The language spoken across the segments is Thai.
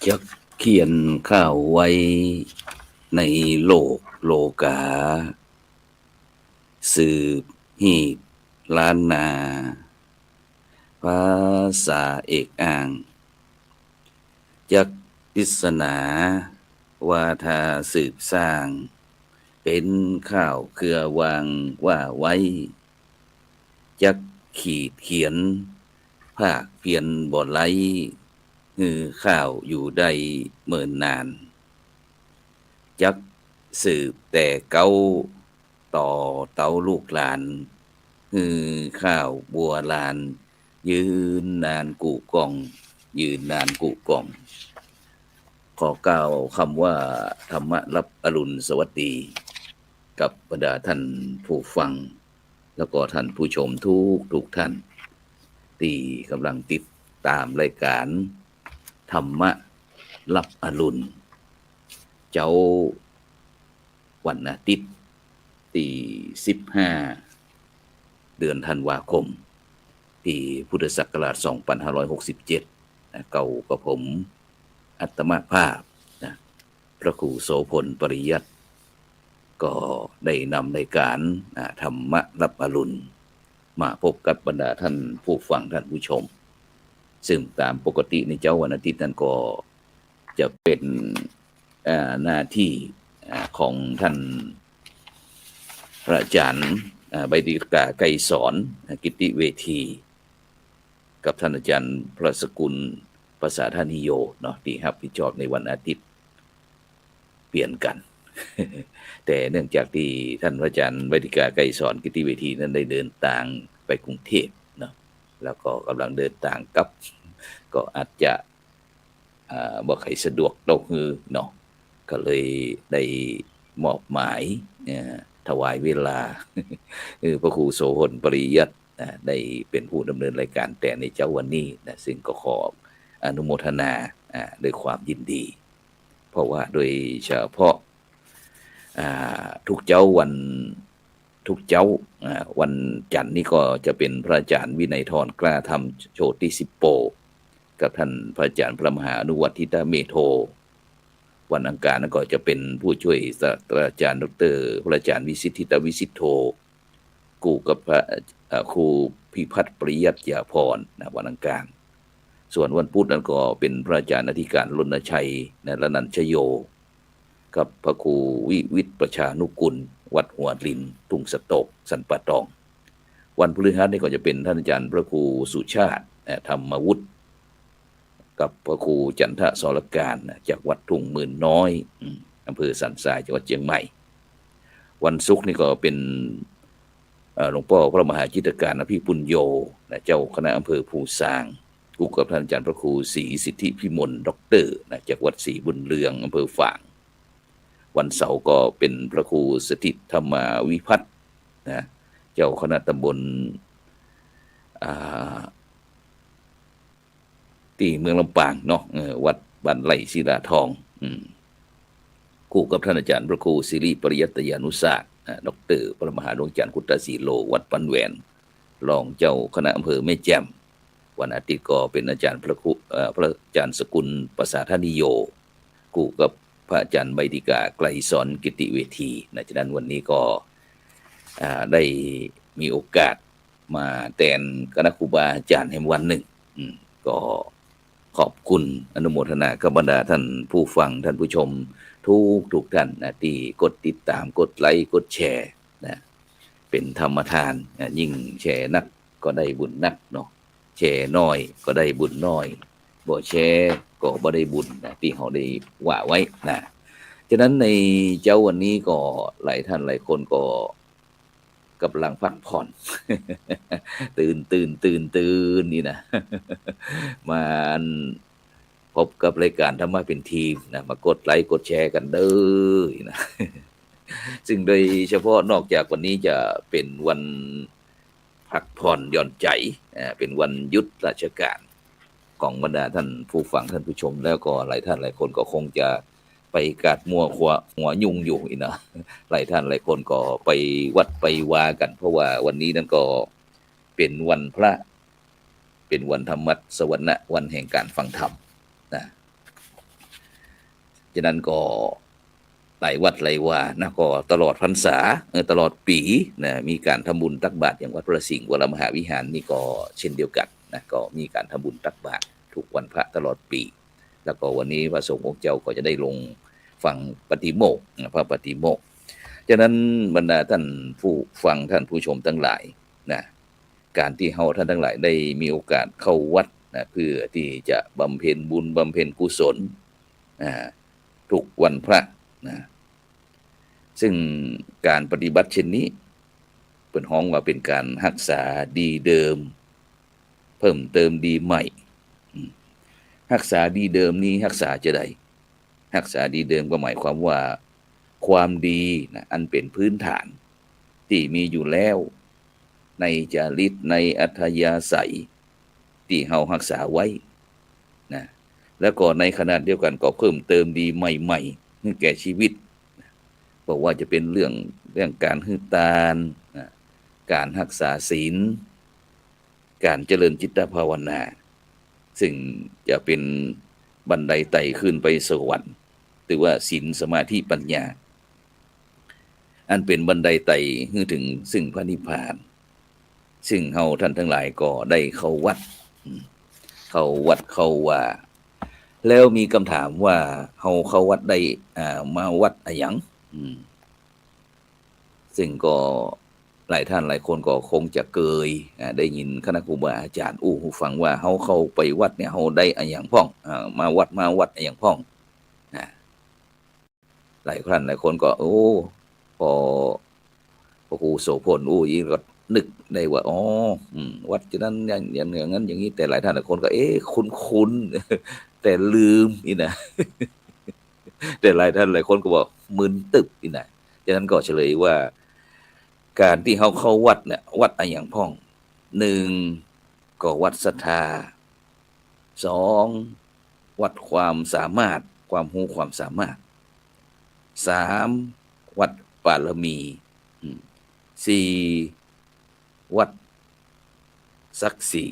จะเขียนข่าวไว้ในโลกโลกาสืบหีบล้านนาภาษาเอกอ่างจักปริศนาว่าทาสืบสร้างเป็นข่าวเครือวางว่าไว้จักขีดเขียนภาคเพียนบ่ไหลหือข่าวอยู่ได้เมินนานจักสืบแต่เก้าต่อเต้าลูกหลานหือข้าวบัวลานยืนนานกู่กองยืนนานกู่กองขอกล่าวคำว่าธรรมะรับอรุณสวัสดีกับบรรดาท่านผู้ฟังแล้วก็ท่านผู้ชมทุกท่านที่กำลังติดตามรายการธรรมะรับอรุณเจ้าวันอาทิตย์ที่15เดือนธันวาคมปีพุทธศักราช2567เก่ากับผมอัตมภาพนะพระครูโสพลปริยัติก็ได้นำรายการธรรมะรับอรุณมาพบกับบรรดาท่านผู้ฟังท่านผู้ชมซึ่งตามปกติในเจ้าวันอาทิตย์นั้นก็จะเป็นหน้าที่ของท่านพระอาจารย์ใบดิกาไกรสอนกิตติเวทีกับท่านอาจารย์พระสกุลภาษาธานิโยเนาะที่รับผิดชอบในวันอาทิตย์เปลี่ยนกัน แต่เนื่องจากที่ท่านพระอาจารย์ใบดิกาไกรสอนกิตติเวทีนั้นได้เดินทางไปกรุงเทพเนาะแล้วก็กำลังเดินทางกลับก็อาจจะบ่ค่อยสะดวกตกฮือเนาะก็เลยได้มอบหมายถวายเวลา พระครูโสพลปริยัติได้เป็นผู้ดำเนินรายการแต่ในเจ้าวันนี้นะซึ่งก็ขออนุโมทนาด้วยความยินดี เพราะว่าโดยเฉพาะทุกเจ้าวันวันจันทร์นี่ก็จะเป็นพระอาจารย์วินัยธรกล้าธรรมโชติสิปโปกับท่านพระอาจารย์พระมหาอนุวัติตเมโทวันอังคารนั้นก็จะเป็นผู้ช่วยศาสตราจารย์ดร.พระอาจารย์วิสิทธิตวิสิทโธกูกับพระครูพิพัฒน์ปริยัติยาพรนะวันอังคารส่วนวันพุธนั้นก็เป็นพระอาจารย์อธิการรณชัยนะระนันชโยกับพระครูวิวิทย์ประชานุกุลวัดหัวลินทุ่งสตกสันปะตองวันพฤหัสนี่ก็จะเป็นท่านอาจารย์พระครูสุชาติธรรมวุฒิกับพระครูจันทสรการจากวัดทุ่งหมื่นน้อยอำเภอสันทรายจังหวัดเชียงใหม่วันศุกร์นี่ก็เป็นหลวงพ่อพระมหาจิตรการอภิปุญโญเจ้าคณะอำเภอภูซางกูกับท่านอาจารย์พระครูศรีสิทธิพิมลด็อกเตอร์จากวัดศรีบุญเรืองอำเภอฝางวันเสาร์ก็เป็นพระครูสถิตธรรมาวิพัฒน์นะเจ้าคณะตำบลที่เมืองลำปางเนาะวัดบ้านไร่ศิลาทองคู่กับท่านอาจารย์พระครูสิริปริยัตยานุศาสตร์ดร.พระมหาดวงจันทร์คุตตสีโลวัดปันแหวนรองเจ้าคณะอำเภอแม่แจ่มวันอาทิตย์ก็เป็นอาจารย์พระอาจารย์สกุลภาษาธานิโยคู่กับพระอาจารย์ใบดิกาไกรสอนกิตติเวทีฉะนั้นวันนี้ก็ได้มีโอกาสมาแทนคณะครูบาอาจารย์แห่งวันหนึ่งก็ขอบคุณอนุโมทนากับบรรดาท่านผู้ฟังท่านผู้ชมทุกท่านนะที่กดติดตามกดไลค์กดแชร์นะเป็นธรรมทานยิ่งแชร์นักก็ได้บุญนักเนาะแชร์น้อยก็ได้บุญน้อยบ่แชร์ก็บ่ได้บุญนะที่เขาได้ว่าไว้นะฉะนั้นในเจ้าวันนี้ก็หลายท่านหลายคนก็กำลังพักผ่อน ตื่นนี่นะ มาพบกับรายการธรรมะเป็นทีมนะมากดไลค์กดแชร์กันเด้อนะ ซึ่งโดยเฉพาะนอกจากวันนี้จะเป็นวันพักผ่อนหย่อนใจเป็นวันหยุดราชการของบรรดาท่านผู้ฟังท่านผู้ชมแล้วก็หลายท่านหลายคนก็คงจะไปกาดมัวหัวยุงอยู่อีกนะหลายท่านหลายคนก็ไปวัดไปวากันเพราะว่าวันนี้นั้นก็เป็นวันพระเป็นวันธรรมสวรรค์วันแห่งการฟังธรรมนะ ฉะนั้นก็หลายวัดหลายว่านะก็ตลอดพรรษาตลอดปีนะมีการทำบุญตักบาตรอย่างวัดพระสิงห์วรมหาวิหารนี่ก็เช่นเดียวกันนะก็มีการทำบุญตักบาตรทุกวันพระตลอดปี แล้วก็วันนี้พระสงฆ์องค์เจ้าก็จะได้ลงฟังปฏิโมกข์พระปฏิโมกข์ฉะนั้นบรรดาท่านผู้ฟังท่านผู้ชมทั้งหลายนะการที่เฮาท่านทั้งหลายได้มีโอกาสเข้าวัดนะเพื่อที่จะบำเพ็ญบุญบำเพ็ญกุศลทุกวันพระนะซึ่งการปฏิบัติเช่นนี้เป็นฮ้องว่าเป็นการรักษาดีเดิมเพิ่มเติมดีใหม่รักษาดีเดิมนี้รักษาจะได้รักษาดีเดิมก็หมายความว่าความดีนะอันเป็นพื้นฐานที่มีอยู่แล้วในจารีตในอัธยาศัยที่เฮารักษาไว้นะแล้วก็ในขณะเดียวกันก็เพิ่มเติมดีใหม่ๆให้แก่ชีวิตบอกว่าจะเป็นเรื่องการให้ทานนะการรักษาศีลการเจริญจิตภาวนาซึ่งจะเป็นบันไดไต่ขึ้นไปสวรรค์หรือว่าศีลสมาธิปัญญาอันเป็นบันไดไต่ขึ้นถึงซึ่งพระนิพพานซึ่งเฮาท่านทั้งหลายก็ได้เข้าวัดเข้าว่าแล้วมีคำถามว่าเฮาเข้าวัดได้มาวัดอะหยังซึ่งก็หลายท่านหลายคนก็คงจะเคยได้ยินคณะครูบาอาจารย์หูฟังว่าเฮาเข้าไปวัดเนี่ยเฮาได้อะหยังพ้องมาวัดอะหยังพ้องหลายท่านหลายคนก็พอครูโสพลอีก็นึกได้ว่าวัดจะนั้นอย่างนั้นอย่างนี้แต่หลายท่านหลายคนก็คุ้นแต่ลืมนี่นะ แต่หลายท่านหลายคนก็บอกมึนตึบนี่นะฉะนั้นก็เฉลยว่าการที่เขาเข้าวัดเนี่ยวัดอะหยังพ้อง1ก็วัดศรัทธา2วัดความสามารถความรู้ความสามารถ3วัดบารมี4วัดศักดิ์ศรี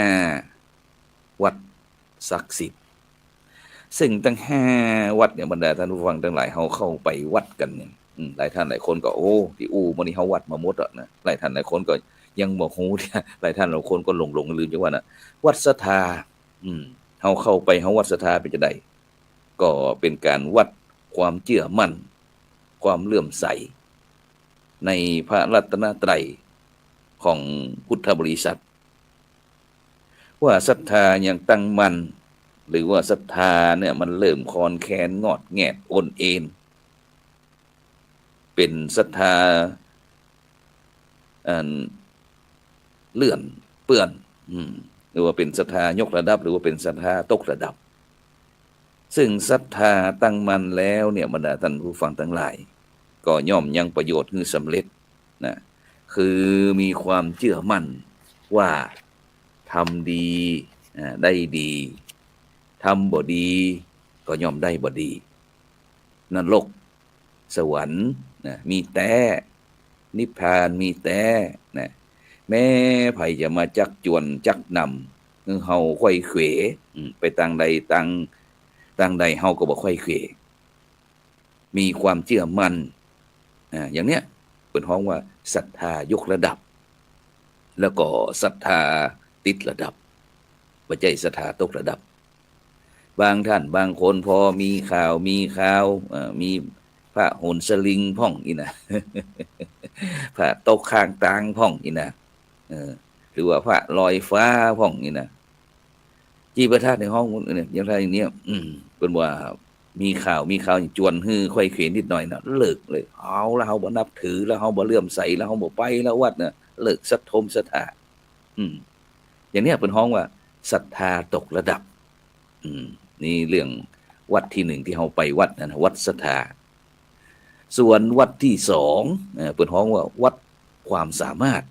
5วัดศักดิ์สิทธิ์ซึ่งตั้ง5วัดเนี่ยบรรดาท่านผู้ฟังทั้งหลายเฮาเข้าไปวัดกันเนี่ยหลายท่านหลายคนก็ที่มื้อนี้เฮาวัดมาหมดแล้วนะหลายท่านหลายคนก็ยังบ่ฮู้หลายท่านหลายคนก็หลงลืมจังว่าน่ะวัดศรัทธาเฮาเข้าไปเฮาวัดศรัทธาเป็นจังได๋ก็เป็นการวัดความเชื่อมั่นความเลื่อมใสในพระรัตนตรัยของพุทธบริษัทว่าศรัทธายังตั้งมั่นหรือว่าศรัทธาเนี่ยมันเริ่มคลอนแคลนงอดแงดโอนเอ็นเป็นศรัทธาเลื่อนเปื้อนหรือว่าเป็นศรัทธายกระดับหรือว่าเป็นศรัทธาตกระดับซึ่งศรัทธาตั้งมั่นแล้วเนี่ยบรรดาท่านผู้ฟังทั้งหลายก็ย่อมยังประโยชน์ให้สำเร็จนะคือมีความเชื่อมั่นว่าทำดีได้ดีทำบ่ดีก็ย่อมได้บ่ดีนรกสวรรค์มีแต่นิพพานมีแต่นะแม้ไผจะมาจักจวนจักนำเฮาค่อยเขวไปทางใดทางใดเฮาก็บ่ค่อยเขวมีความเชื่อมั่นอย่างเนี้ยเป็นฮ้องว่าศรัทธายกระดับแล้วก็ศรัทธาติดระดับบ่ใช่ศรัทธาตกระดับบางท่านบางคนพอมีข่าวมีพระโหนสลิงพ่องอีนะ พระตกข้างตางพ่องอีนะหรือว่าพระลอยฟ้าพ่องอีนะจีประทาในห้องเนี่ยอย่างไรอย่างเนี้ยเป็นว่ามีข่าวจวนฮือค่อยเขนนิดหน่อยนะเลิกเลยเอาแล้วเฮาบ่นับถือแล้วเฮาบ่เลื่อมใสแล้วเฮาบ่ไปแล้ววัดน่ะเลิกศรัทธาอย่างเนี้ยเป็นฮ้องว่าศรัทธาตกระดับนี่เรื่องวัดที่1ที่เฮาไปวัดนะวัดศรัทธาส่วนวัดที่2เปิดฮ้องว่าวัดความสามารถ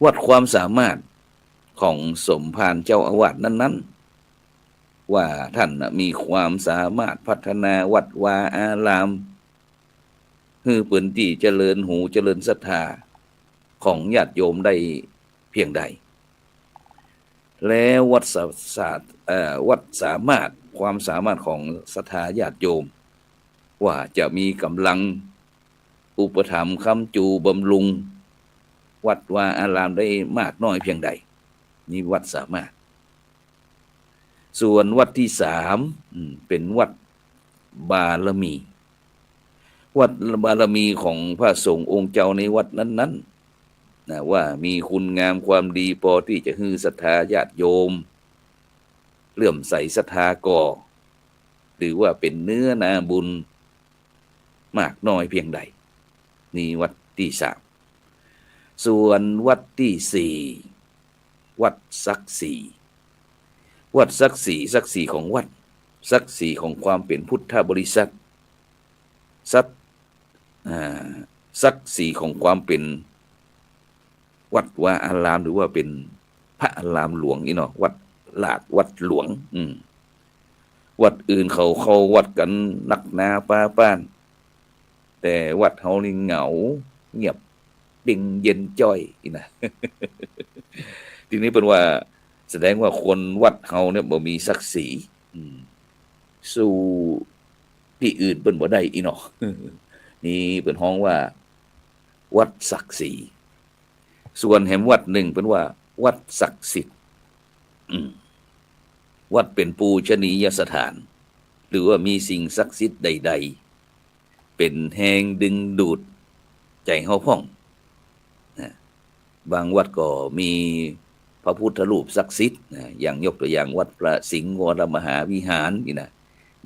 วัดความสามารถของสมภารเจ้าอาวาสนั้นๆว่าท่านมีความสามารถพัฒนาวัดวาอารามคือเปิ้นที่เจริญหูเจริญศรัทธาของญาติโยมได้เพียงใด แล้ววัดศาสตร์วัดสามารถความสามารถของศรัทธาญาติโยมว่าจะมีกำลังอุปถัมภ์ค้ำจูบำรุงวัดวาอารามได้มากน้อยเพียงใดนี่วัดสามารถส่วนวัดที่สามเป็นวัดบารมี วัดบารมีของพระสงฆ์องค์เจ้าในวัดนั้นๆนะว่ามีคุณงามความดีพอที่จะฮือศรัทธาญาติโยมเลื่อมใสศรัทธาก่อหรือว่าเป็นเนื้อนาบุญมากน้อยเพียงใดนี่วัดที่สามส่วนวัดที่สี่วัดศักดิ์ศรีวัดศักดิ์ศรีของวัดศักดิ์ศรีของความเป็นพุทธบริษัทศักดิ์ศรีของความเป็นวัดวาอารามหรือว่าเป็นพระอารามหลวงนี่เนาะวัดหลากวัดหลวงวัดอื่นเขาวัดกันนักหนาป้าป้านแต่วัดเฮานี่เหงาเงียบดิ่งเย็นจ้อยนะ ทีนี้เป็นว่าแสดงว่าคนวัดเฮาเนี่ยบ่มีศักดิ์ศรีสู้ที่อื่นเปิ้นบ่ได้อีเนาะ นี่เปิ้นฮ้องว่าวัดศักดิ์ศรีส่วนแห่งวัดหนึ่งเป็นว่าวัดศักดิ์สิทธิ์วัดเป็นปูชนียสถานหรือว่ามีสิ่งศักดิ์สิทธิ์ใดๆเป็นแหงดึงดูดใจเฮาพ้องบางวัดก็มีพระพุทธรูปศักดิ์สิทธิ์อย่างยกตัวอย่างวัดพระสิงห์วรมหาวิหารนี่นะ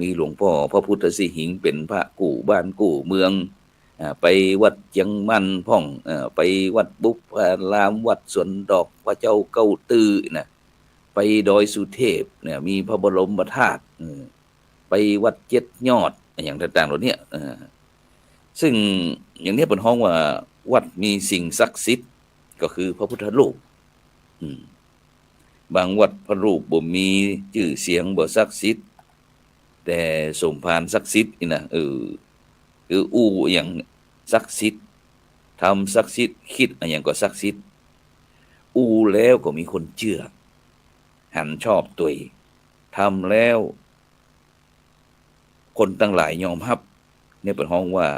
มีหลวงพ่อพระพุทธสิหิงค์เป็นพระกู้บ้านกู้เมืองไปวัดเจียงมันพ่องไปวัดบุพพารามวัดสวนดอกพระเจ้าเก้าตื้อนะไปดอยสุเทพเนี่ยมีพระบรมธาตุไปวัดเจ็ดยอดอย่างต่างๆเหล่านี้ซึ่งอย่างนี้เป็นห้องว่าวัดมีสิ่งศักดิ์สิทธิ์ก็คือพระพุทธรูปบางวัดพระรูปบ่มีชื่อเสียงบ่ศักดิ์สิทธิ์แต่สมภารศักดิ์สิทธิ์นี่นะคืออู้อย่างศักดิ์สิทธิ์ทำศักดิ์สิทธิ์คิดอย่างก็ศักดิ์สิทธิ์อู้แล้วก็มีคนเชื่อหันชอบตัวทำแล้วคนตั้งหลายยอมรับเนี่ยเป็นห้องว่า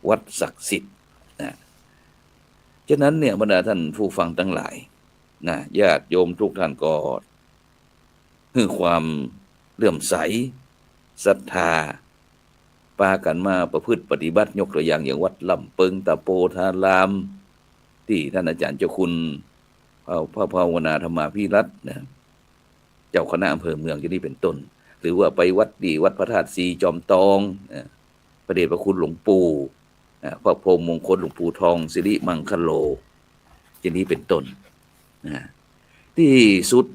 วัดศักดิ์สิทธิ์นะฉะนั้นเนี่ยบรรดาท่านผู้ฟังทั้งหลายนะญาติโยมทุกท่านก็คือความเลื่อมใสศรัทธาปากันมาประพฤติปฏิบัติยกตัวอย่างวัดลำเปิงตะโปธารามที่ท่านอาจารย์เจ้าคุณพระภาวนาธรรมาภิรัตน์นะเจ้าคณะอำเภอเมืองที่นี่เป็นต้นหรือว่าไปวัดดีวัดพระธาตุสีจอมตองพระเดชพระคุณหลวงปู่พระพรหมมงคลหลวงปู่ทองสิริมังคโลที่นี้เป็นต้นที่สุด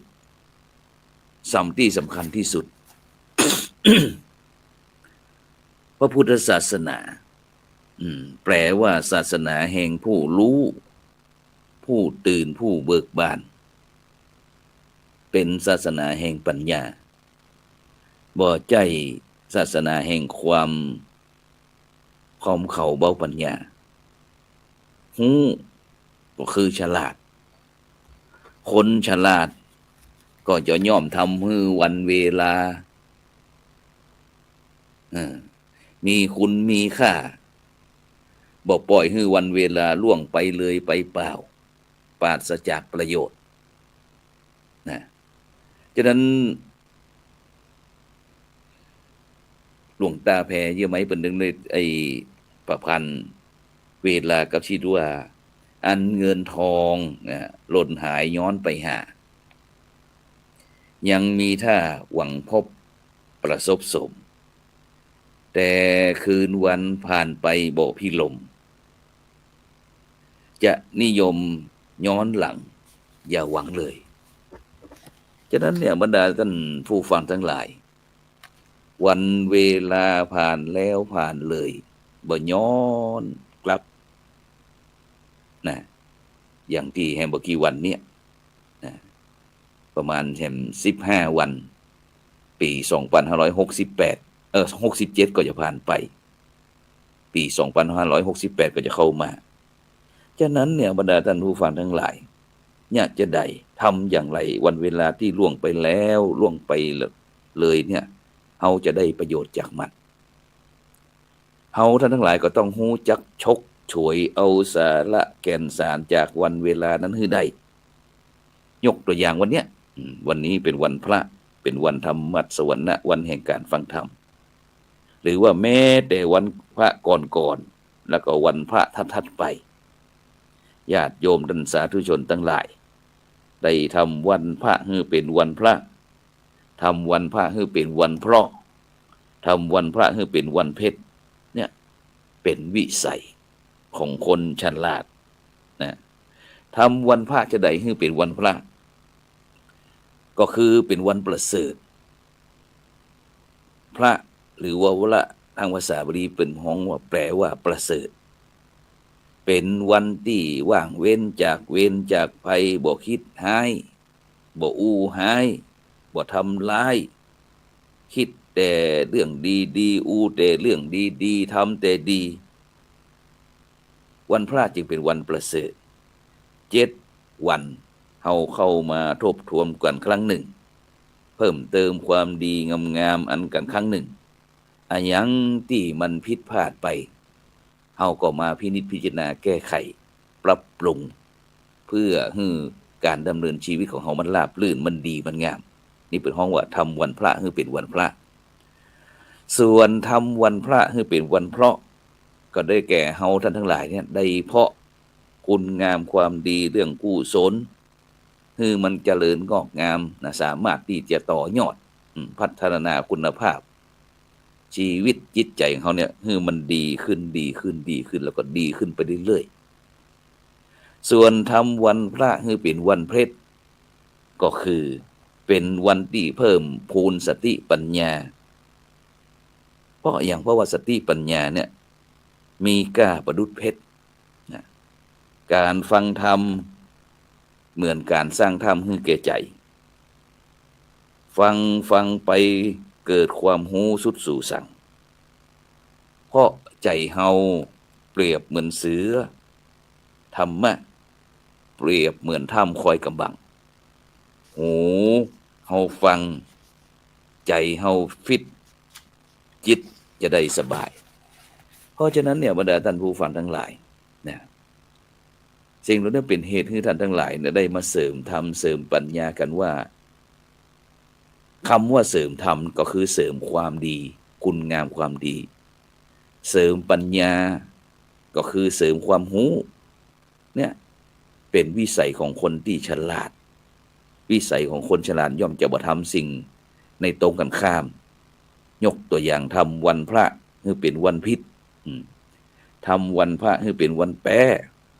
ที่สำคัญที่สุด พระพุทธศาสนาแปลว่าศาสนาแห่งผู้รู้ผู้ตื่นผู้เบิกบานเป็นศาสนาแห่งปัญญาบ่ใจศาสนาแห่งความเข้าเบาปัญญาหูก็คือฉลาดคนฉลาดก็จะย่อมทำให้วันเวลามีคุณมีค่าบ่ปล่อยให้วันเวลาล่วงไปเลยไปเปล่าปราศจากประโยชน์นะฉะนั้นหลวงตาแพเยอะไหมเป็นหนึ่งในประพันธ์เวลากับชีวิตว่าอันเงินทองหล่นหายย้อนไปหายังมีท่าหวังพบประสบสมแต่คืนวันผ่านไปบ่พิลมจะนิยมย้อนหลังอย่าหวังเลยฉะนั้นเนี่ยบรรดาท่านผู้ฟังทั้งหลายวันเวลาผ่านแล้วผ่านเลยบ่ย้อนกลับนะอย่างที่แฮมเบอร์กี้วันเนี่ยนะประมาณแฮม15 วันปี2568 67ก็จะผ่านไปปี2568ก็จะเข้ามาฉะนั้นเนี่ยบรรดาท่านผู้ฟังทั้งหลายอยากจะใด ทำอย่างไรวันเวลาที่ล่วงไปแล้วล่วงไปเลยเนี่ยเฮาจะได้ประโยชน์จากมันเฮาท่านทั้งหลายก็ต้องรู้จักฉกฉวยเอาสาระแก่นสารจากวันเวลานั้นให้ได้ยกตัวอย่างวันเนี้ยวันนี้เป็นวันพระเป็นวันธรรมัสวรรณะวันแห่งการฟังธรรมหรือว่าแม้แต่วันพระก่อนๆแล้วก็วันพระถัดๆไปญาติโยมท่านสาธุชนทั้งหลายได้ทำวันพระให้เป็นวันพระทำวันพระให้เป็นวันเพราะทำวันพระให้เป็นวันเพ็ญเนี่ยเป็นวิสัยของคนฉลาดนะทำวันพระจะได้ให้เป็นวันพระก็คือเป็นวันประเสริฐพระหรือว่าละทางภาษาบาลีเป็นห้องว่าแปลว่าประเสริฐเป็นวันที่ว่างเว้นจากเวรจากภัยบ่คิดร้ายบ่อู้ร้ายบ่ทำร้ายคิดแต่เรื่องดีๆอู้แต่เรื่องดีๆทำแต่ดีวันพระจึงเป็นวันประเสริฐ7 วันเฮาเข้ามาทบทวนกันครั้งหนึ่งเพิ่มเติมความดีงามๆอันกันครั้งหนึ่งอันยังที่มันผิดพลาดไปเฮาก็มาพินิจพิจารณาแก้ไขปรับปรุงเพื่อให้การดำเนินชีวิตของเฮามันราบรื่นมันดีมันงามนี่เป็นห้องว่าทำวันพระให้เป็นวันพระส่วนทำวันพระให้เป็นวันเพราะก็ได้แก่เฮาท่านทั้งหลายเนี่ยได้เพาะคุณงามความดีเรื่องกุศลให้มันเจริญงอกงามนะสามารถที่จะต่อยอดพัฒนาคุณภาพชีวิตจิตใจของเขาเนี่ยให้มันดีขึ้นแล้วก็ดีขึ้นไปเรื่อยๆส่วนทำวันพระให้เป็นวันเพชรก็คือเป็นวันที่เพิ่มพูนสติปัญญาเพราะว่าสติปัญญาเนี่ยมีก้าประดุจเพชรนะการฟังธรรมเหมือนการสร้างธรรมให้แก่ใจฟังไปเกิดความรู้สุดสู่สั่งเพราะใจเฮาเปรียบเหมือนเสือธรรมะเปรียบเหมือนถ้ำคอยกำบังหูเฮาฟังใจเฮาฟิตจิตจะได้สบายเพราะฉะนั้นเนี่ยบรรดาท่านผู้ฟังทั้งหลายนะสิ่งเหล่านี้เป็นเหตุให้ท่านทั้งหลายเนี่ยได้มาเสริมธรรมเสริมปัญญากันว่าคำว่าเสริมธรรมก็คือเสริมความดีคุณงามความดีเสริมปัญญาก็คือเสริมความรู้เนี่ยเป็นวิสัยของคนที่ฉลาดวิสัยของคนฉลาดย่อมจะบ่ทำสิ่งในตรงกันข้ามยกตัวอย่างทำวันพระให้เป็นวันพิษทำวันพระให้เป็นวันแปร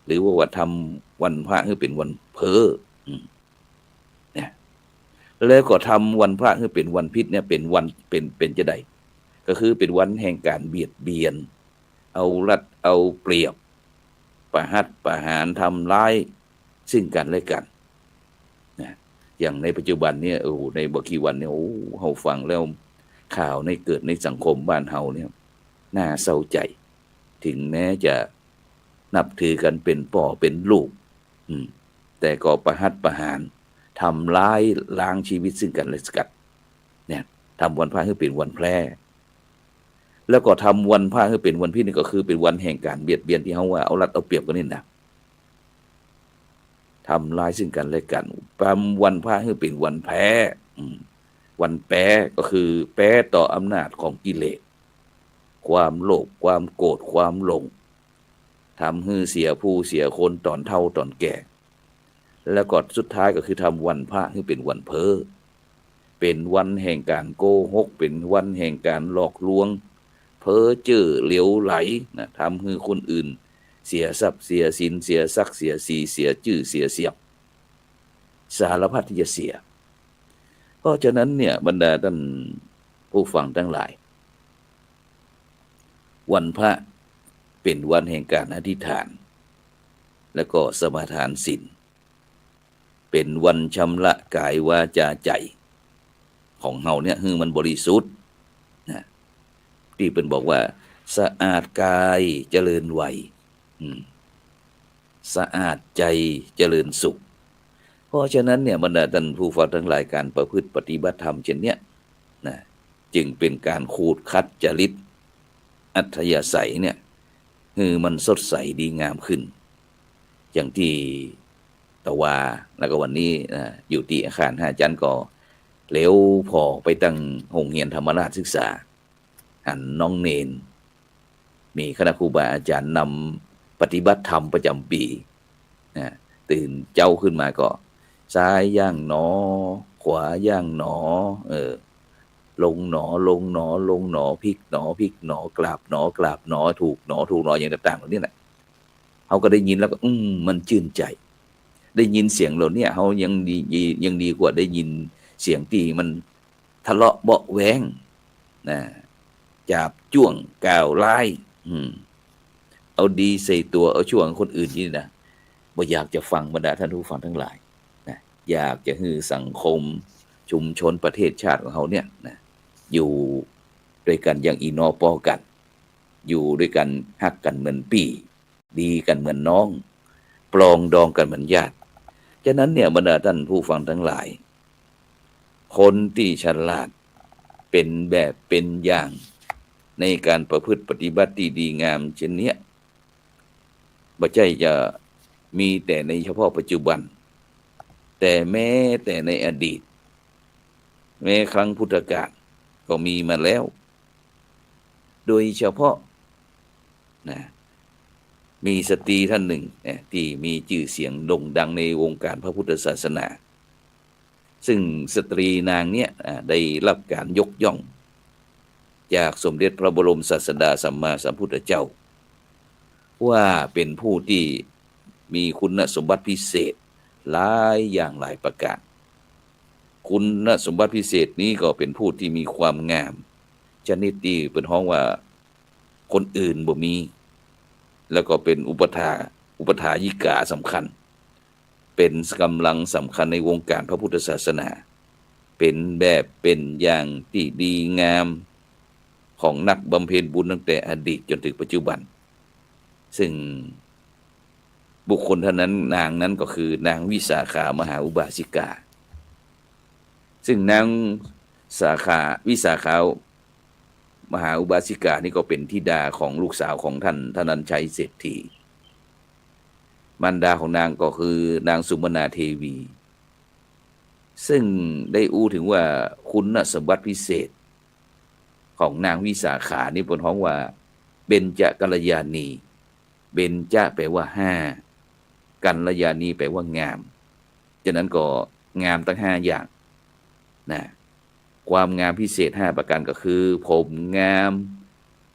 หรือว่าทำวันพระให้เป็นวันเพ้อเนี่ยแล้วก็ทำวันพระให้เป็นวันพิษเนี่ยเป็นวันเป็นจะได้ก็คือเป็นวันแห่งการเบียดเบียนเอารัดเอาเปรียบประหัตประหารทำร้ายซึ่งกันและกันนะอย่างในปัจจุบันเนี่ยในบกี่วันเนี่ยเฮาฟังแล้วข่าวในเกิดในสังคมบ้านเฮาเนี่ยน่าเศร้าใจถึงแม้จะนับถือกันเป็นพ่อเป็นลูกแต่ก็ประหัตประหารทำร้ายล้างชีวิตซึ่งกันและกันเนี่ยทำวันพระให้เป็นวันแพร่แล้วก็ทำวันพระให้เป็นวันพิษนี่ก็คือเป็นวันแห่งการเบียดเบียนที่เฮาว่าเอารัดเอาเปรียบกันนี่นะทำร้ายซึ่งกันและกันวันพระให้เป็นวันแพ้วันแพ้ก็คือแพ้ต่ออำนาจของกิเลสความโลภความโกรธความหลงทำให้เสียผู้เสียคนตอนเฒ่าตอนแก่แล้วก็สุดท้ายก็คือทำวันพระให้เป็นวันเพ้อเป็นวันแห่งการโกหกเป็นวันแห่งการหลอกลวงเพ้อเจ้อเหลวไหลนะทำให้คนอื่นเสียทรัพย์เสียสินเสียศักดิ์เสียสีเสียชื่อเสียเสียงสารพัดที่จะเสียเพราะฉะนั้นเนี่ยบรรดาท่านผู้ฟังทั้งหลายวันพระเป็นวันแห่งการอธิษฐานแล้วก็สมาทานศีลเป็นวันชำระกายวาจาใจของเฮาเนี่ยให้มันบริสุทธิ์นะที่เป็นบอกว่าสะอาดกายเจริญวัยสะอาดใจเจริญสุขเพรา ราะฉะนั้นเนี่ยบรรดาท่านผู้ฟังทั้งหลายการประพฤติปฏิบัติธรรมเช่นเนี้ยนะจึงเป็นการขูดคัดจริตอัธยาศัยเนี่ยคือมันสดใสดีงามขึ้นอย่างที่ตะวาแล้วก็วันนี้อยู่ที่อาคาร5 จันทร์ก็เลี้ยวพอไปตั้งโรงเรียนธรรมราชศึกษาหันน้องเนนมีคณะครูบาอาจารย์นำปฏิบัติธรรมประจำปีตื่นเจ้าขึ้นมาก็ซ้ายย่างหนอขวาย่างหนอลงหนอลงหนอลงหนอพลิกหนอพลิกหนอกราบหนอกราบหนอถูกหนอถูกหนออย่างต่างๆเหล่านี้แหละเขาก็ได้ยินแล้วก็มันชื่นใจได้ยินเสียงเหล่านี้เขายังดีกว่าได้ยินเสียงที่มันทะเลาะเบาะแว้งนะจับจ้วงกล่าวร้ายเอาดีใส่ตัวเอาช่วงคนอื่นนี่นะบ่อยากจะฟังบรรดาท่านผู้ฟังทั้งหลายนะอยากจะให้สังคมชุมชนประเทศชาติของเขาเนี่ยนะอยู่ด้วยกันอย่างอีนอปอกันอยู่ด้วยกันฮักกันเหมือนปี่ดีกันเหมือนน้องปลองดองกันเหมือนญาติฉะนั้นเนี่ยบรรดาท่านผู้ฟังทั้งหลายคนที่ฉลาดเป็นแบบเป็นอย่างในการประพฤติปฏิบัติที่ดีงามเช่นนี้บ่ใช่จะมีแต่ในเฉพาะปัจจุบันแต่แม้แต่ในอดีตแม้ครั้งพุทธกาลก็มีมาแล้วโดยเฉพาะนะมีสตรีท่านหนึ่งที่มีชื่อเสียงโด่งดังในวงการพระพุทธศาสนาซึ่งสตรีนางเนี้ยได้รับการยกย่องจากสมเด็จพระบรมศาสดาสัมมาสัมพุทธเจ้าว่าเป็นผู้ที่มีคุณสมบัติพิเศษหลายอย่างหลายประการคุณสมบัติพิเศษนี้ก็เป็นผู้ที่มีความงามชนิดที่เป็นฮ้องว่าคนอื่นบ่มีแล้วก็เป็นอุปถายิกาสำคัญเป็นกำลังสำคัญในวงการพระพุทธศาสนาเป็นแบบเป็นอย่างที่ดีงามของนักบำเพ็ญบุญตั้งแต่อดีตจนถึงปัจจุบันซึ่งบุคคลท่านนั้นนางนั้นก็คือนางวิสาขามหาอุบาสิกาซึ่งนางวิสาขามหาอุบาสิกานี่ก็เป็นธิดาของลูกสาวของท่านธนัญชัยเศรษฐีมารดาของนางก็คือนางสุมนาเทวีซึ่งได้อู้ถึงว่าคุณสมบัติพิเศษของนางวิสาขานี่เป็นฮ้องว่าเบญจกัลยาณีเบญจแปลว่า5กัลยาณีแปลว่างามฉะนั้นก็งามทั้ง5อย่างนะความงามพิเศษ5ประการก็คือผมงาม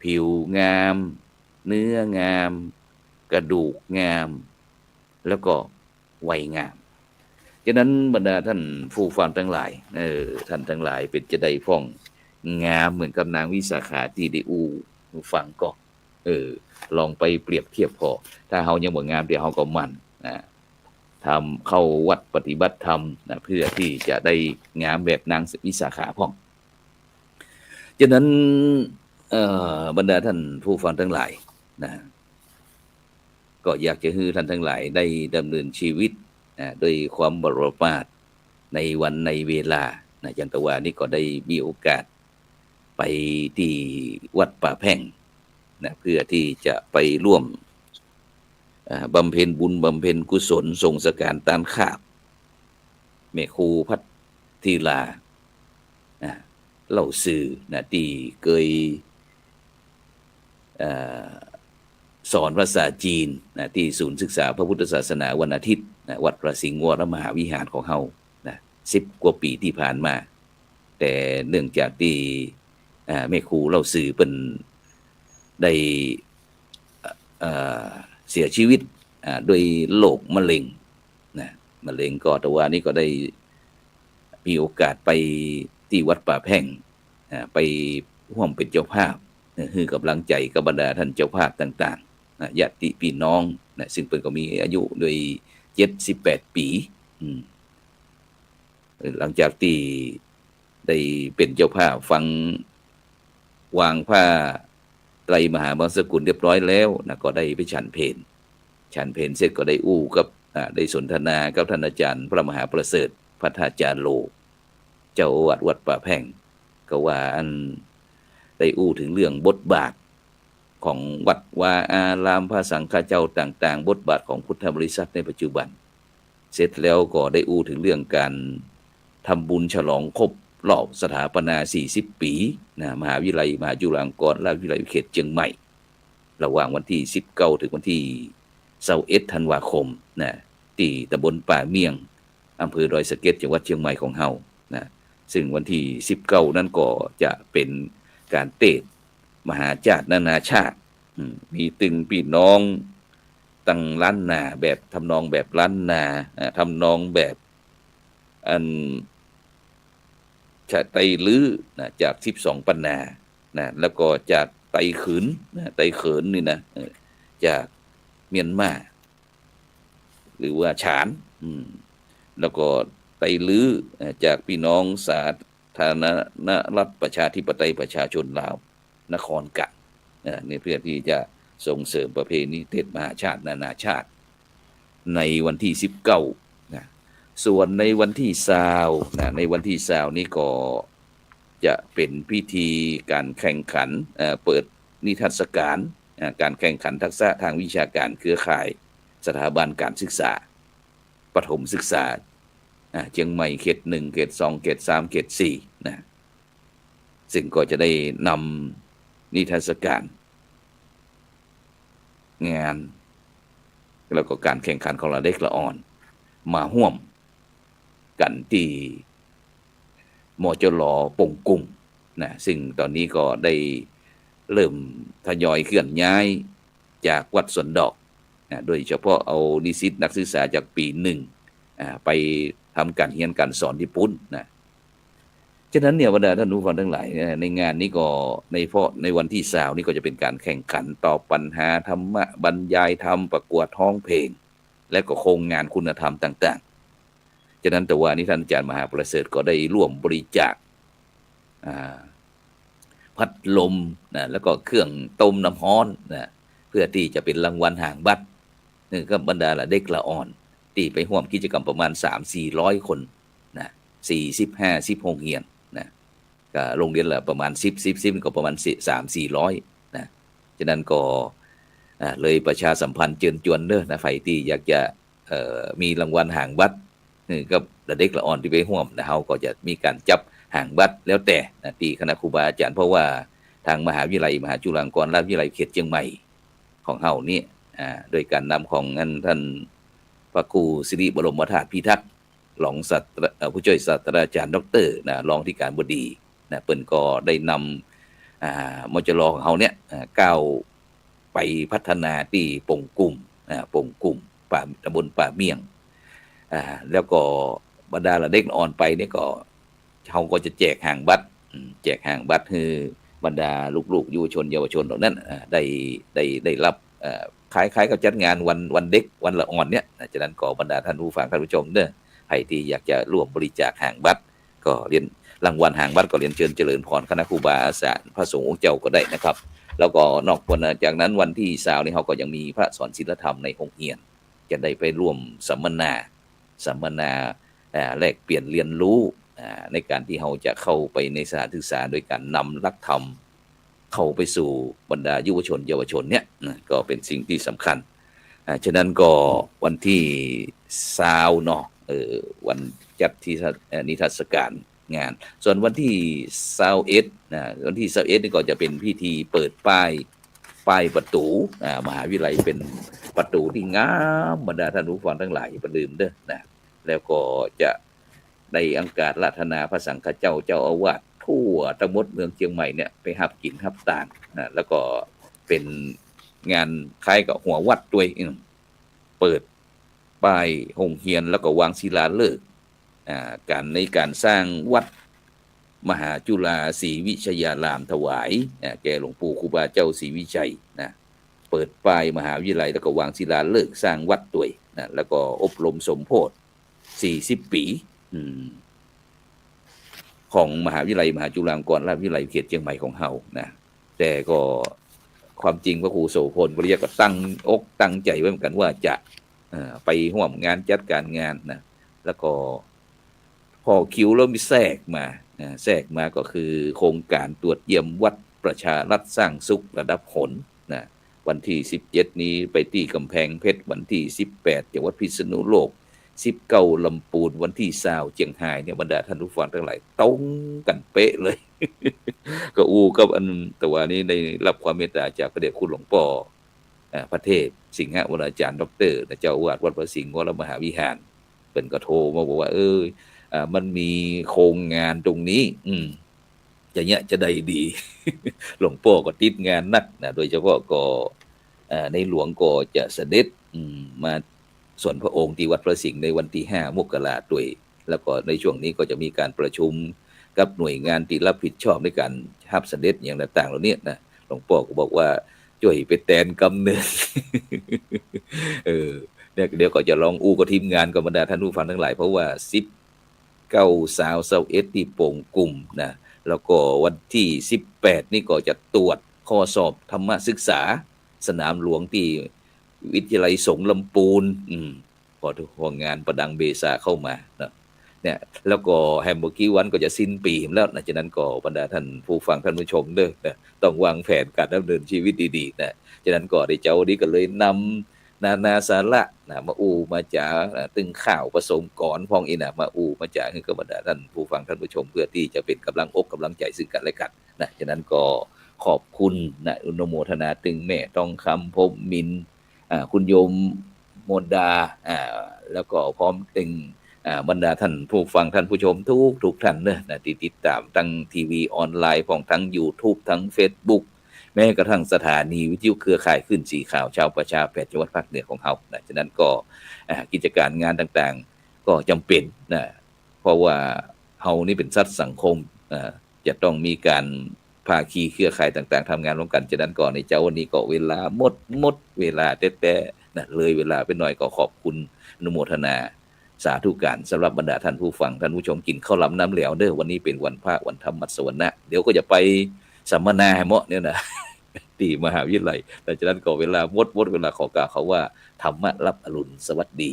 ผิวงามเนื้องามกระดูกงามแล้วก็วัยงามฉะนั้นบรรดาท่านผู้ฟังทั้งหลายท่านทั้งหลายเป็นจะได้ฟ้องงามเหมือนกับนางวิสาขาที่ได้อู้ฟังก็ลองไปเปรียบเทียบพอถ้าเฮายังบ่งามเดี๋ยวเฮาก็มั่นนะทำเข้าวัดปฏิบัติธรรมนะเพื่อที่จะได้งามแบบนางวิสาขาพ่องฉะนั้นบรรดาท่านผู้ฟังทั้งหลายนะก็อยากจะให้ท่านทั้งหลายได้ดำเนินชีวิตด้วยความบริสุทธิ์ในวันในเวลานะจันตวานี่ก็ได้มีโอกาสไปที่วัดป่าแพ่งนะเพื่อที่จะไปร่วมบำเพ็ญบุญบำเพ็ญกุศลส่งสการตานขาบแม่ครูพัทธีลาเล่าสื่อนะที่เคยสอนภาษาจีนนะที่ศูนย์ศึกษาพระพุทธศาสนาวันอาทิตย์นะวัดพระสิงห์วรมหาวิหารของเฮานะ10 กว่าปีที่ผ่านมาแต่เนื่องจากที่แม่ครูเล่าสื่อเป็นได้เสียชีวิตด้วยโรคมะเร็งนะมะเร็งก็แต่ว่านี่ก็ได้มีโอกาสไปที่วัดป่าแพ่งไปร่วมเป็นเจ้าภาพให้กำลังใจกับบรรดาท่านเจ้าภาพต่างๆญาติพี่น้องนะซึ่งเพิ่นก็มีอายุโดย78 ปีหลังจากที่ได้เป็นเจ้าภาพฟังวางผ้าไตรมหาบังสกุลเรียบร้อยแล้วนะก็ได้ไปฉันเพลเสร็จก็ได้อู้กับ ได้สนทนากับท่านอาจารย์พระมหาประเสริฐพัฒนาจารย์โลเจ้าอาวาสวัดป่าแพ่งก็ว่าอันได้อู้ถึงเรื่องบทบาทของวัดวาอารามพระสังฆเจ้าต่างๆบทบาทของพุทธบริษัทในปัจจุบันเสร็จแล้วก็ได้อู้ถึงเรื่องการทำบุญฉลองครบรอบสถาปนา40 ปีมหาวิทยาลัยมหาจุฬาลงกรณราชวิทยาลัยเขตเชียงใหม่ระหว่างวันที่19ถึงวันที่21ธันวาคมที่ตำบลป่าเมียงอำเภอดอยสะเก็ดจังหวัดเชียงใหม่ของเฮาซึ่งวันที่19นั้นก็จะเป็นการเตะมหาจาตุนานาชาติมีตึงพี่น้องตั้งล้านนาแบบทำนองแบบล้านนาทำนองแบบอันจะไตลื้อจาก12ปันนาแล้วก็จากไตขืนไตเขินนี่จากเมียนมาหรือว่าฉานแล้วก็ไตลื้อจากพี่น้องสาธารณรัฐประชาธิปไตยประชาชนลาวนครกัดนี่เพื่อที่จะส่งเสริมประเพณีเทศมหาชาตินานาชาติในวันที่19ส่วนในวันที่20ในวันที่20นี้ก็จะเป็นพิธีการแข่งขันเปิดนิทรรศการการแข่งขันทักษะทางวิชาการเครือข่ายสถาบันการศึกษาประถมศึกษาเชียงใหม่เขต1เขต2เขต3เขต4ซึ่งก็จะได้นำนิทรรศการงานแล้วก็การแข่งขันของละเด็กละอ่อนมาร่วมกันที่มจล.ปงกุ้งซึ่งตอนนี้ก็ได้เริ่มทยอยเคลื่อนย้ายจากวัดสวนดอกโดยเฉพาะเอานิสิตนักศึกษาจากปี1ไปทำการเรียนการสอนที่ปุ้นฉะนั้นเนี่ยบรรดาท่านผู้ฟังทั้งหลายในงานนี้ก็ในวันที่20นี้ก็จะเป็นการแข่งขันตอบปัญหาธรรมะบรรยายธรรมประกวดร้องเพลงและก็โครงงานคุณธรรมต่างๆฉะนั้นแต่ว่านี้ท่านอาจารย์มหาประเสริฐก็ได้ร่วมบริจาคพัดลมแล้วก็เครื่องต้มน้ำร้อนเพื่อที่จะเป็นรางวัลห่างบัตรนี่ก็บรรดาละเด็กละอ่อนที่ไปร่วมกิจกรรมประมาณ 3-400 คน40-50โรงเรียนก็โรงเรียนละประมาณ10ก็ประมาณ 3-400ฉะนั้นก็เลยประชาสัมพันธ์เชิญชวนเด้อไผที่อยากจะมีรางวัลห่างบัตรก็ละเด็กละอ่อนที่ไปร่วมเฮาก็จะมีการจับห่างบัตรแล้วแต่ที่คณะครูบาอาจารย์เพราะว่าทางมหาวิทยาลัยมหาจุฬาลงกรณราชวิทยาลัยเขตเชียงใหม่ของเฮานี่โดยการนำของท่านพระครูสิริบรมธาตุพิทักษ์รองศาสตราผู้ช่วยศาสตราจารย์ดร.รองที่การบดีเปิ้นก็ได้นำมจล.ของเฮาเนี่ยก้าวไปพัฒนาที่ปงกุ้มป่าตำบลป่าเมียงแล้วก็บรรดาละเด็กอ่อนไปนี่ก็เฮาก็จะแจกห่างบัตรคือบรรดาลูกๆเยาวชนเหล่านั้นได้รับคล้ายๆกับจัดงานวันเด็กวันละอ่อนเนี่ยฉะนั้นก็บรรดาท่านผู้ฟังท่านผู้ชมเด้อใครที่อยากจะร่วมบริจาคห่างบัตรก็เรียนรางวัลห่างบัตรก็เรียนเชิญเจริญพรคณะครูบาอาจารย์พระสงฆ์องค์เจ้าก็ได้นะครับแล้วก็นอกจากนั้นวันที่20นี้เฮาก็ยังมีพระสอนศีลธรรมในโรงเรียนจะได้ไปร่วมสัมมนาแลกเปลี่ยนเรียนรู้ในการที่เฮาจะเข้าไปในสถานศึกษาโดยการนำหลักธรรมเข้าไปสู่บรรดาเยาวชนเนี่ยก็เป็นสิ่งที่สำคัญฉะนั้นก็วันที่20เนาะวันจัดที่นิทรรศการงานส่วนวันที่21วันที่21นี่ก็จะเป็นพิธีเปิดป้ายประตูมหาวิทยาลัยเป็นประตูที่งามบรรดาท่านผู้ฟังทั้งหลายอย่าลืมเด้อแล้วก็จะได้อังคาจราธนาพระสังฆเจ้าอาวาสทั่วทั้งหมดเมืองเชียงใหม่เนี่ยไปหับกินหับตานแล้วก็เป็นงานคล้ายกับหัววัดด้วยเปิดป้ายโรงเรียนแล้วก็วางศิลาฤกษ์ในการสร้างวัดมหาจุฬาศรีวิชยารามถวายแก่หลวงปู่ครูบาเจ้าศรีวิชัยเปิดป้ายมหาวิทยาลัยแล้วก็วางศิลาฤกษ์สร้างวัดด้วยแล้วก็อบรมสมโภช40 ปีของมหาวิทยาลัยมหาจุฬาลงกรณราชวิทยาลัยเขตเชียงใหม่ของเฮาแต่ก็ความจริงพระครูโสพลปริยัติก็ตั้งใจไว้เหมือนกันว่าจะ ไปร่วมงานจัดการงานนะแล้วก็พอคิวแล้วมีแทรกมาก็คือโครงการตรวจเยี่ยมวัดประชารัฐสร้างสุขระดับผลนะวันที่17นี้ไปที่กำแพงเพชรวันที่18จังหวัดพิษณุโลก19ลำพูนวันที่20เชียงรายเนี่ยบรรดาท่านผู้ฟังทั้งหลายตรงกันเป๊ะเลย ก็อูกับอันแต่ว่านี้ได้รับความเมตตาจากพระเดชคุณหลวงพ่อพระเทพสิงหวราจารย์ดอกเตอรเจ้าอาวาสวัดพระสิงห์วรมหาวิหารเป็นก็โทรมาบอกว่ามันมีโครงงานตรงนี้อย่างเงี้ยจะได้ดี หลวงพ่อก็ติดงานนักนะโดยเฉพาะก็ในหลวงก็จะเสด็จมาส่วนพระองค์ที่วัดพระสิงห์ในวันที่5มกราคมด้วยแล้วก็ในช่วงนี้ก็จะมีการประชุมกับหน่วยงานที่รับผิดชอบในการรับเสด็จอย่างต่างๆเหล่านี้นะหลวงพ่อก็บอกว่าช่วยไปแทนกำเนิด เนี่ยเดี๋ยวก็จะลองอู้กับทีมงานกับบรรดาท่านผู้ฟังทั้งหลายเพราะว่า19 21ที่โป่งกลุ่มนะแล้วก็วันที่18นี่ก็จะตรวจข้อสอบธรรมศึกษาสนามหลวงที่วิทยาลัยสงฆ์ลำพูนพอองานประดังเบซาเข้ามานะเนี่ยแล้วก็แฮมเบอร์กี้วันก็จะสิ้นปีแล้วนะฉะนั้นก็บรรดาท่านผู้ฟังท่านผู้ชมเด้อนะต้องวางแผนการดำเนินชีวิตดีๆนะฉะนั้นก็ได้เจ้านี้ก็เลยนำนาสาระนะมาอูมาจากตึงข่าวผสมก่อนพองอีนะมาอูมาจากให้กับบรรดาท่านผู้ฟังท่านผู้ชมเพื่อที่จะเป็นกำลังอกกำลังใจซึ่งกันและกันนะฉะนั้นก็ขอบคุณนะอนุโมทนาตึงแม่ทองคำพรหมมินทร์คุณโยมโมดาแล้วก็พร้อมตึงบรรดาท่านผู้ฟังท่านผู้ชมทุกท่านนะที่ติดตามทั้งทีวีออนไลน์ของทั้ง YouTube ทั้ง Facebook แม้กระทั่งสถานีวิทยุเครือข่ายขึ้นสีข่าวชาวประชา8จังหวัดภาคเหนือของเฮานะฉะนั้นก็กิจการงานต่างๆก็จำเป็นนะเพราะว่าเฮานี่เป็นสัตว์สังคมจะต้องมีการภาคีเครือข่ายต่างๆทำงานร่วมกันฉะนั้นก่อนในเจ้าวันนี้ก็เวลาหมดเวลาแต่นะเลยเวลาไปหน่อยก็ขอบคุณอนุโมทนาสาธุการสำหรับบรรดาท่านผู้ฟังท่านผู้ชมกินข้าวหลามน้ำเหลวเด้อวันนี้เป็นวันพระวันธรรมสวรรค์เดี๋ยวก็จะไปสัมมนาให้เหมาะเนี่ยนะ ที่มหาวิทยาลัยแต่ฉะนั้นก็เวลาหมดเวลาขอกล่าวเขาว่าธรรมะรับอรุณสวัสดี